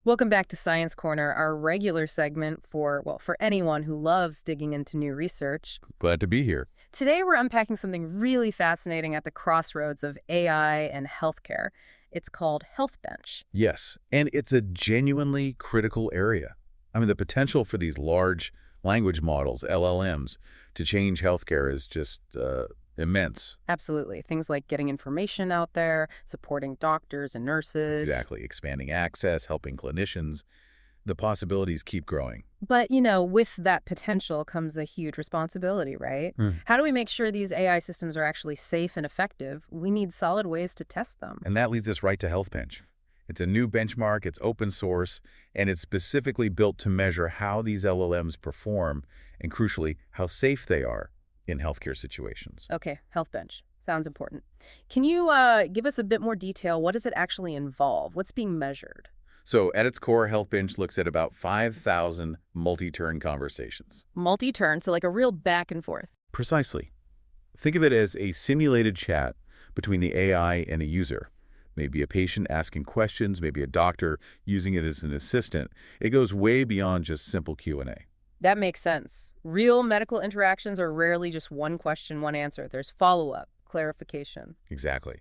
Welcome back to Science Corner, our regular segment for anyone who loves digging into new research. Glad to be here. Today we're unpacking something really fascinating at the crossroads of AI and healthcare. It's called HealthBench. Yes, and it's a genuinely critical area. I mean, the potential for these large language models, LLMs, to change healthcare is just immense. Absolutely. Things like getting information out there, supporting doctors and nurses. Exactly. Expanding access, helping clinicians. The possibilities keep growing. But, with that potential comes a huge responsibility, right? How do we make sure these AI systems are actually safe and effective? We need solid ways to test them. And that leads us right to HealthBench. It's a new benchmark, it's open source, and it's specifically built to measure how these LLMs perform and, crucially, how safe they are in healthcare situations. Okay, HealthBench. Sounds important. Can you give us a bit more detail? What does it actually involve? What's being measured? So at its core, HealthBench looks at about 5,000 multi-turn conversations. Multi-turn, so like a real back and forth. Precisely. Think of it as a simulated chat between the AI and a user. Maybe a patient asking questions, maybe a doctor using it as an assistant. It goes way beyond just simple Q&A. That makes sense. Real medical interactions are rarely just one question, one answer. There's follow-up, clarification. Exactly.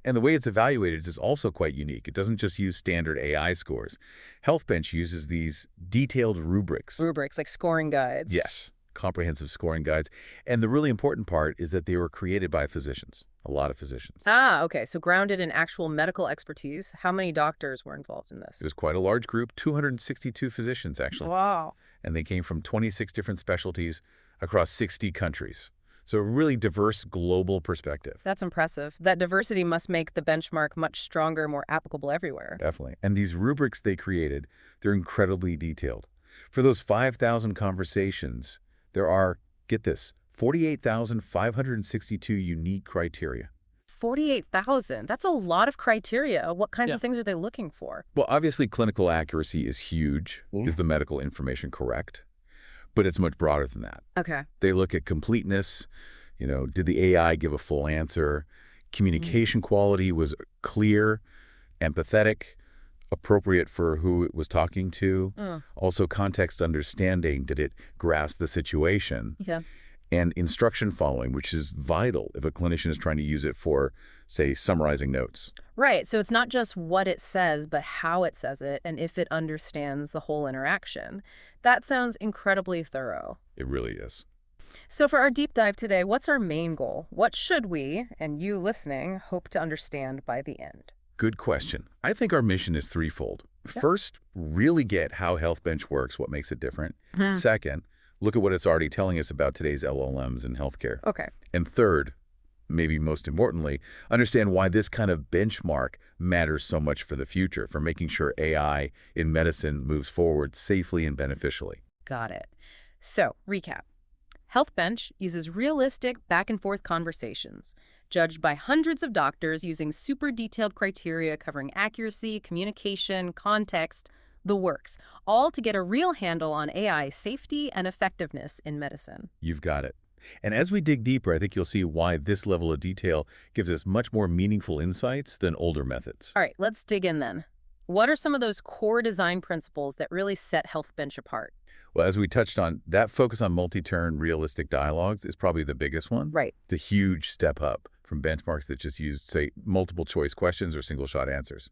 And the way it's evaluated is also quite unique. It doesn't just use standard AI scores. HealthBench uses these detailed rubrics. Rubrics, like scoring guides. Yes, comprehensive scoring guides. And the really important part is that they were created by physicians, a lot of physicians. Ah, okay. So grounded in actual medical expertise. How many doctors were involved in this? It was quite a large group, 262 physicians, actually. Wow. And they came from 26 different specialties across 60 countries. So a really diverse global perspective. That's impressive. That diversity must make the benchmark much stronger, more applicable everywhere. Definitely. And these rubrics they created, they're incredibly detailed. For those 5,000 conversations, there are, get this, 48,562 unique criteria. 48,000. That's a lot of criteria. What kinds of things are they looking for? Well, obviously, clinical accuracy is huge. Is the medical information correct? But it's much broader than that. Okay. They look at completeness. Did the AI give a full answer? Communication quality was clear, empathetic, appropriate for who it was talking to. Also, context understanding. Did it grasp the situation? Yeah. And instruction following, which is vital if a clinician is trying to use it for, say, summarizing notes. Right. So it's not just what it says, but how it says it and if it understands the whole interaction. That sounds incredibly thorough. It really is. So for our deep dive today, what's our main goal? What should we, and you listening, hope to understand by the end? Good question. I think our mission is threefold. First, really get how HealthBench works, what makes it different. Second, look at what it's already telling us about today's LLMs in healthcare. Okay. And third, maybe most importantly, understand why this kind of benchmark matters so much for the future, for making sure AI in medicine moves forward safely and beneficially. Got it. So, recap. HealthBench uses realistic back-and-forth conversations, judged by hundreds of doctors using super detailed criteria covering accuracy, communication, context, the works, all to get a real handle on AI safety and effectiveness in medicine. You've got it. And as we dig deeper, I think you'll see why this level of detail gives us much more meaningful insights than older methods. All right, let's dig in then. What are some of those core design principles that really set HealthBench apart? Well, as we touched on, that focus on multi-turn realistic dialogues is probably the biggest one. Right. It's a huge step up from benchmarks that just use, say, multiple choice questions or single-shot answers.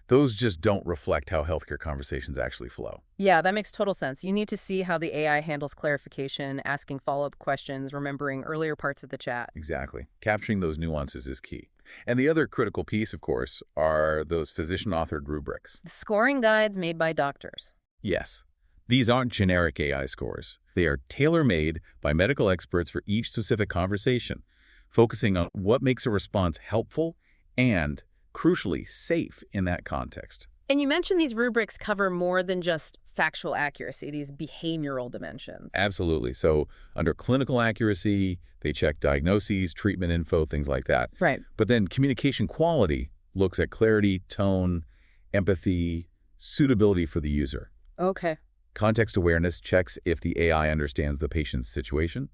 Those just don't reflect how healthcare conversations actually flow. Yeah, that makes total sense. You need to see how the AI handles clarification, asking follow-up questions, remembering earlier parts of the chat. Exactly. Capturing those nuances is key. And the other critical piece, of course, are those physician-authored rubrics. The scoring guides made by doctors. Yes. These aren't generic AI scores. They are tailor-made by medical experts for each specific conversation, focusing on what makes a response helpful and, crucially, safe in that context. And you mentioned these rubrics cover more than just factual accuracy, these behavioral dimensions. Absolutely. So under clinical accuracy, they check diagnoses, treatment info, things like that. Right. But then communication quality looks at clarity, tone, empathy, suitability for the user. Okay. Context awareness checks if the AI understands the patient's situation.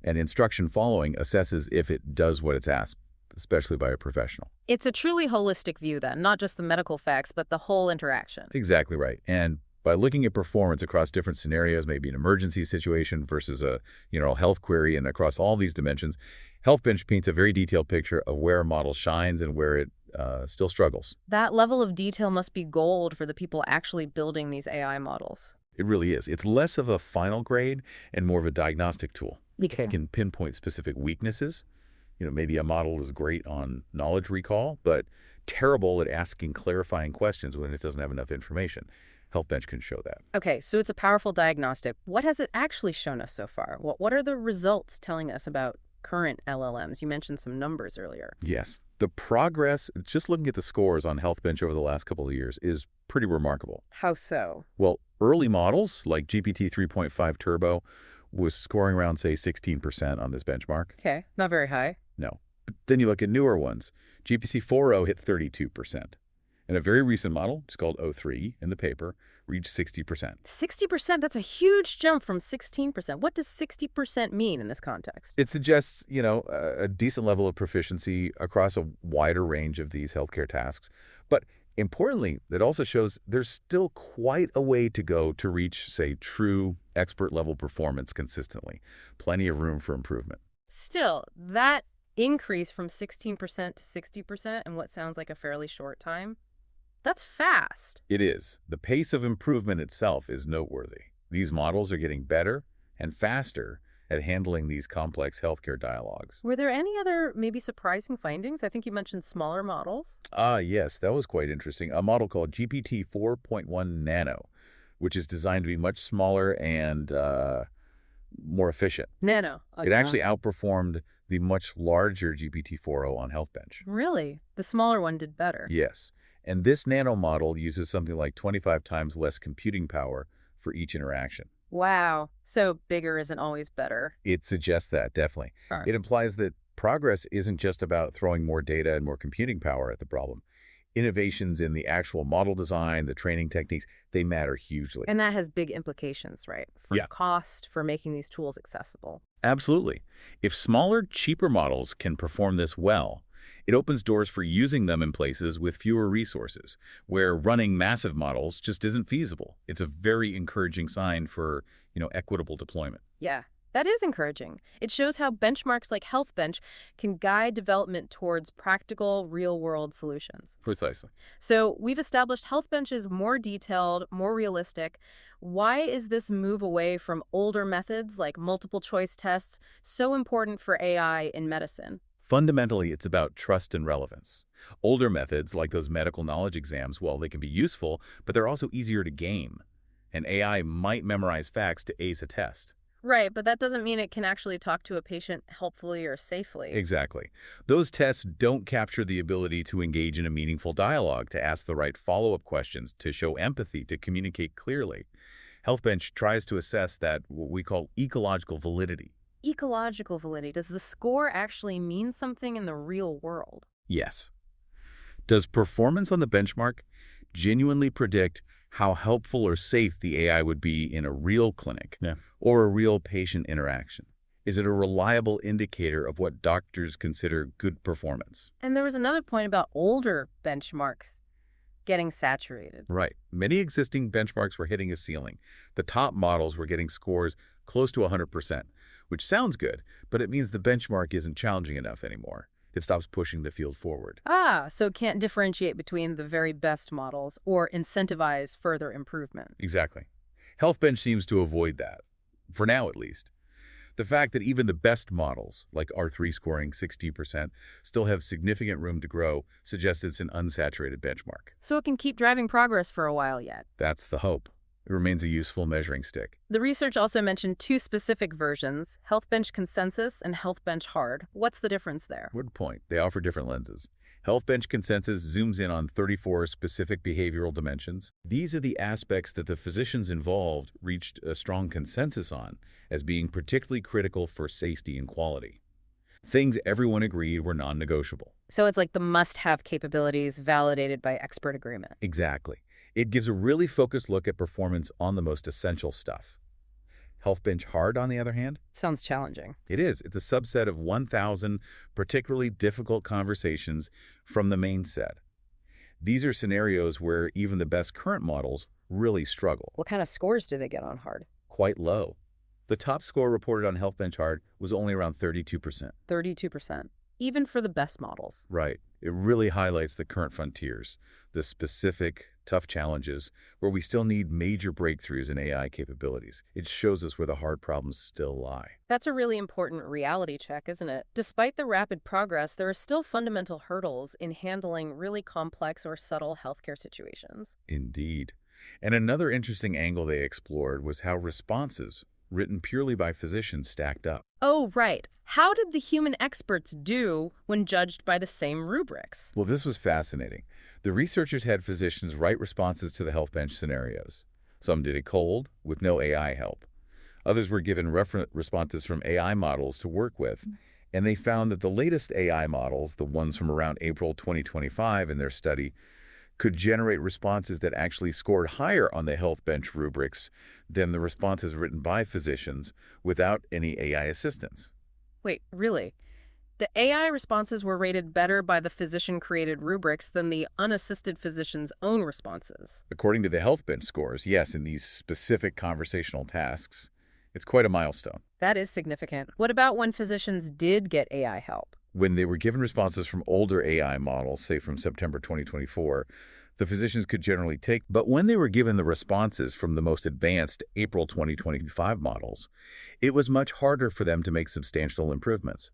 And instruction following assesses if it does what it's asked, especially by a professional. It's a truly holistic view then, not just the medical facts, but the whole interaction. Exactly right. And by looking at performance across different scenarios, maybe an emergency situation versus a health query, and across all these dimensions, HealthBench paints a very detailed picture of where a model shines and where it still struggles. That level of detail must be gold for the people actually building these AI models. It really is. It's less of a final grade and more of a diagnostic tool. Okay. It can pinpoint specific weaknesses. Maybe a model is great on knowledge recall, but terrible at asking clarifying questions when it doesn't have enough information. HealthBench can show that. Okay, so it's a powerful diagnostic. What has it actually shown us so far? What are the results telling us about current LLMs? You mentioned some numbers earlier. Yes. The progress, just looking at the scores on HealthBench over the last couple of years, is pretty remarkable. How so? Well, early models like GPT-3.5 Turbo was scoring around, say, 16% on this benchmark. Okay, not very high. No. But then you look at newer ones. GPT-4o hit 32%. And a very recent model, it's called O3 in the paper, reached 60%. 60%? That's a huge jump from 16%. What does 60% mean in this context? It suggests, a decent level of proficiency across a wider range of these healthcare tasks. But importantly, it also shows there's still quite a way to go to reach, say, true expert-level performance consistently. Plenty of room for improvement. Still, that increase from 16% to 60% in what sounds like a fairly short time, that's fast. It is. The pace of improvement itself is noteworthy. These models are getting better and faster at handling these complex healthcare dialogues. Were there any other maybe surprising findings? I think you mentioned smaller models. Yes, that was quite interesting. A model called GPT-4.1 Nano, which is designed to be much smaller and more efficient. Nano. It actually outperformed the much larger GPT-4o on HealthBench. Really? The smaller one did better. Yes. And this Nano model uses something like 25 times less computing power for each interaction. Wow. So bigger isn't always better. It suggests that, definitely. All right. It implies that progress isn't just about throwing more data and more computing power at the problem. Innovations in the actual model design, the training techniques, they matter hugely. And that has big implications, right? For cost, for making these tools accessible. Absolutely. If smaller, cheaper models can perform this well, it opens doors for using them in places with fewer resources, where running massive models just isn't feasible. It's a very encouraging sign for, equitable deployment. Yeah, that is encouraging. It shows how benchmarks like HealthBench can guide development towards practical, real-world solutions. Precisely. So we've established HealthBench is more detailed, more realistic. Why is this move away from older methods like multiple choice tests so important for AI in medicine? Fundamentally, it's about trust and relevance. Older methods, like those medical knowledge exams, well, they can be useful, but they're also easier to game. And AI might memorize facts to ace a test. Right, but that doesn't mean it can actually talk to a patient helpfully or safely. Exactly. Those tests don't capture the ability to engage in a meaningful dialogue, to ask the right follow-up questions, to show empathy, to communicate clearly. HealthBench tries to assess that, what we call ecological validity. Ecological validity. Does the score actually mean something in the real world? Yes. Does performance on the benchmark genuinely predict how helpful or safe the AI would be in a real clinic or a real patient interaction? Is it a reliable indicator of what doctors consider good performance? And there was another point about older benchmarks getting saturated. Right. Many existing benchmarks were hitting a ceiling. The top models were getting scores close to 100%, which sounds good, but it means the benchmark isn't challenging enough anymore. It stops pushing the field forward. So it can't differentiate between the very best models or incentivize further improvement. Exactly. HealthBench seems to avoid that, for now at least. The fact that even the best models, like R3 scoring 60%, still have significant room to grow suggests it's an unsaturated benchmark. So it can keep driving progress for a while yet. That's the hope. It remains a useful measuring stick. The research also mentioned two specific versions, HealthBench Consensus and HealthBench Hard. What's the difference there? Good point. They offer different lenses. HealthBench Consensus zooms in on 34 specific behavioral dimensions. These are the aspects that the physicians involved reached a strong consensus on as being particularly critical for safety and quality. Things everyone agreed were non-negotiable. So it's like the must-have capabilities validated by expert agreement. Exactly. It gives a really focused look at performance on the most essential stuff. HealthBench Hard, on the other hand, Sounds challenging. it is. It's a subset of 1,000 particularly difficult conversations from the main set. These are scenarios where even the best current models really struggle. What kind of scores do they get on hard? Quite low. The top score reported on HealthBench Hard was only around 32%. 32%. Even for the best models. Right. It really highlights the current frontiers, the specific, tough challenges where we still need major breakthroughs in AI capabilities. It shows us where the hard problems still lie. That's a really important reality check, isn't it? Despite the rapid progress, there are still fundamental hurdles in handling really complex or subtle healthcare situations. Indeed. And another interesting angle they explored was how responses, written purely by physicians, stacked up. Oh, right. How did the human experts do when judged by the same rubrics? Well, this was fascinating. The researchers had physicians write responses to the HealthBench scenarios. Some did it cold, with no AI help. Others were given responses from AI models to work with, and they found that the latest AI models, the ones from around April 2025 in their study, could generate responses that actually scored higher on the HealthBench rubrics than the responses written by physicians without any AI assistance. Wait, really? The AI responses were rated better by the physician-created rubrics than the unassisted physician's own responses. According to the HealthBench scores, yes, in these specific conversational tasks, it's quite a milestone. That is significant. What about when physicians did get AI help? When they were given responses from older AI models, say from September 2024, the physicians could generally take, but when they were given the responses from the most advanced April 2025 models, it was much harder for them to make substantial improvements.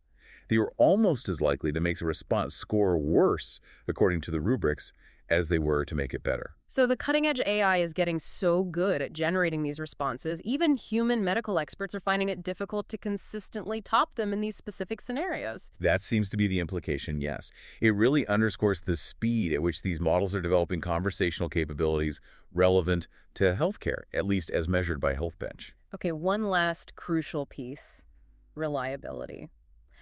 They were almost as likely to make the response score worse, according to the rubrics, as they were to make it better. So the cutting-edge AI is getting so good at generating these responses, even human medical experts are finding it difficult to consistently top them in these specific scenarios. That seems to be the implication, yes. It really underscores the speed at which these models are developing conversational capabilities relevant to healthcare, at least as measured by HealthBench. Okay, one last crucial piece, reliability.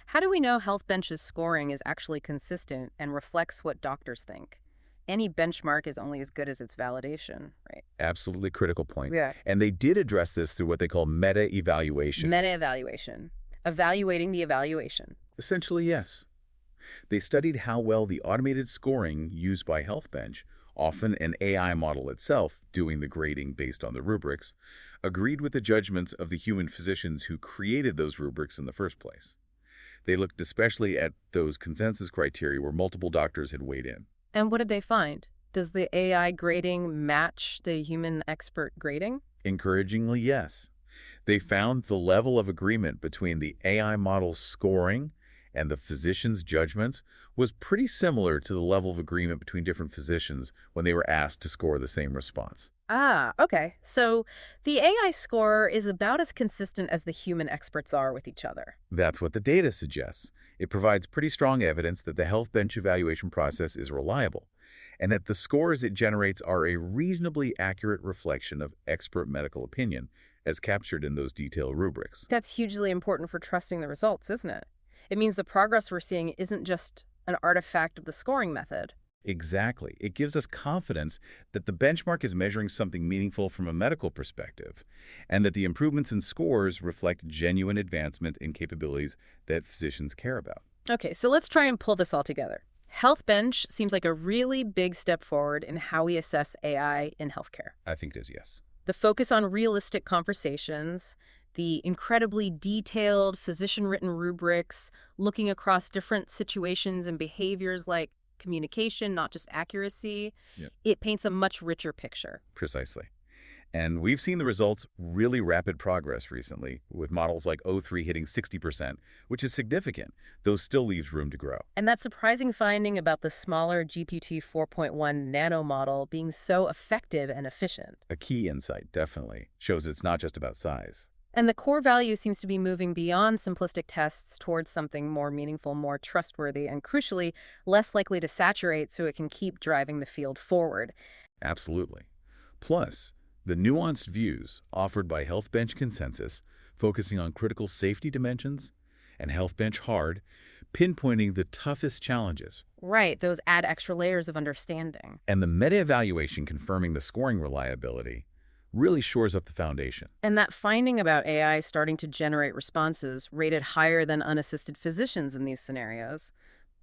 How do we know HealthBench's scoring is actually consistent and reflects what doctors think? Any benchmark is only as good as its validation, right? Absolutely critical point. Yeah. And they did address this through what they call meta-evaluation. Meta-evaluation. Evaluating the evaluation. Essentially, yes. They studied how well the automated scoring used by HealthBench, often an AI model itself doing the grading based on the rubrics, agreed with the judgments of the human physicians who created those rubrics in the first place. They looked especially at those consensus criteria where multiple doctors had weighed in. And what did they find? Does the AI grading match the human expert grading? Encouragingly, yes. They found the level of agreement between the AI model's scoring and the physician's judgments was pretty similar to the level of agreement between different physicians when they were asked to score the same response. Ah, okay. So the AI score is about as consistent as the human experts are with each other. That's what the data suggests. It provides pretty strong evidence that the HealthBench evaluation process is reliable, and that the scores it generates are a reasonably accurate reflection of expert medical opinion, as captured in those detailed rubrics. That's hugely important for trusting the results, isn't it? It means the progress we're seeing isn't just an artifact of the scoring method. Exactly. It gives us confidence that the benchmark is measuring something meaningful from a medical perspective, and that the improvements in scores reflect genuine advancement in capabilities that physicians care about. Okay, so let's try and pull this all together. HealthBench seems like a really big step forward in how we assess AI in healthcare. I think it is, yes. The focus on realistic conversations, the incredibly detailed physician-written rubrics, looking across different situations and behaviors like communication, not just accuracy, Yep. it paints a much richer picture. Precisely. And we've seen the results really rapid progress recently, with models like O3 hitting 60%, which is significant, though still leaves room to grow. And that surprising finding about the smaller GPT-4.1 Nano model being so effective and efficient. A key insight, definitely, shows it's not just about size. And the core value seems to be moving beyond simplistic tests towards something more meaningful, more trustworthy, and crucially, less likely to saturate so it can keep driving the field forward. Absolutely. Plus, the nuanced views offered by HealthBench Consensus, focusing on critical safety dimensions, and HealthBench Hard, pinpointing the toughest challenges. Right, those add extra layers of understanding. And the meta-evaluation confirming the scoring reliability, really shores up the foundation. And that finding about AI starting to generate responses rated higher than unassisted physicians in these scenarios,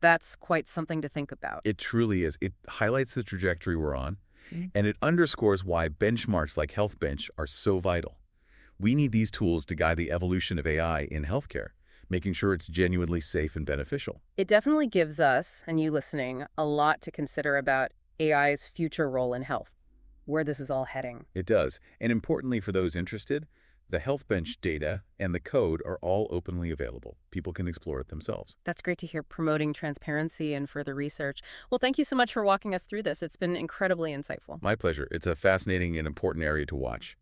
that's quite something to think about. It truly is. It highlights the trajectory we're on, Mm. and it underscores why benchmarks like HealthBench are so vital. We need these tools to guide the evolution of AI in healthcare, making sure it's genuinely safe and beneficial. It definitely gives us, and you listening, a lot to consider about AI's future role in health, where this is all heading. It does. And importantly for those interested, the HealthBench data and the code are all openly available. People can explore it themselves. That's great to hear, promoting transparency and further research. Well, thank you so much for walking us through this. It's been incredibly insightful. My pleasure. It's a fascinating and important area to watch.